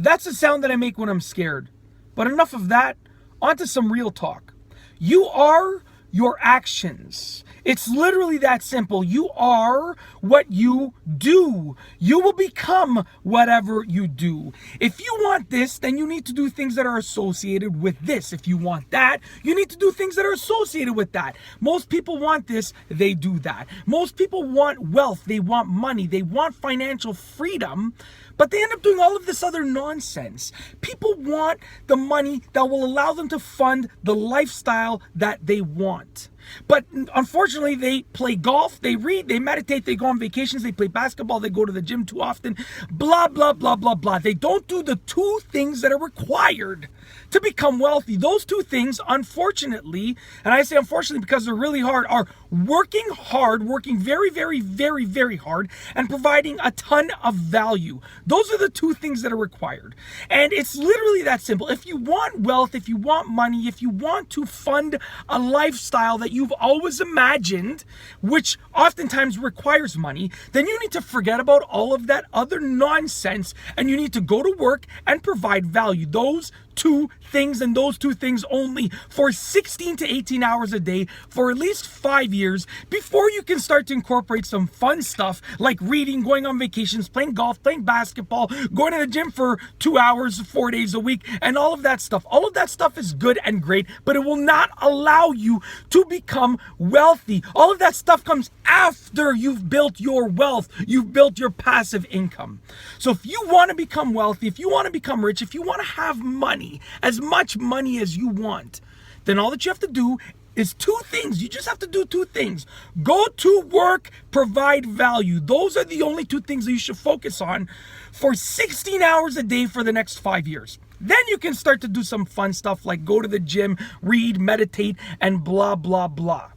That's the sound that I make when I'm scared. But enough of that, on to some real talk. You are your actions. It's literally that simple. You are what you do. You will become whatever you do. If you want this, then you need to do things that are associated with this. If you want that, you need to do things that are associated with that. Most people want this, they do that. Most people want wealth, they want money, they want financial freedom, but they end up doing all of this other nonsense. People want the money that will allow them to fund the lifestyle that they want. But unfortunately, they play golf, they read, they meditate, they go on vacations, they play basketball, they go to the gym too often, blah, blah, blah, blah, blah. They don't do the two things that are required to become wealthy. Those two things, unfortunately, and I say unfortunately because they're really hard, are working hard, working very, very, very, very hard, and providing a ton of value. Those are the two things that are required. And it's literally that simple. If you want wealth, if you want money, if you want to fund a lifestyle that you've always imagined, which oftentimes requires money, then you need to forget about all of that other nonsense and you need to go to work and provide value. Those two things and those two things only for 16 to 18 hours a day for at least 5 years before you can start to incorporate some fun stuff like reading, going on vacations, playing golf, playing basketball, going to the gym for 2 hours, 4 days a week, and all of that stuff. All of that stuff is good and great, but it will not allow you to become wealthy. All of that stuff comes after you've built your wealth, you've built your passive income. So if you want to become wealthy, if you want to become rich, if you want to have money, as much money as you want, then all that you have to do is two things. You just have to do two things. Go to work, provide value. Those are the only two things that you should focus on for 16 hours a day for the next 5 years. Then you can start to do some fun stuff like go to the gym, read, meditate, and blah, blah, blah.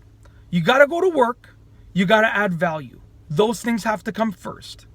You got to go to work. You got to add value. Those things have to come first.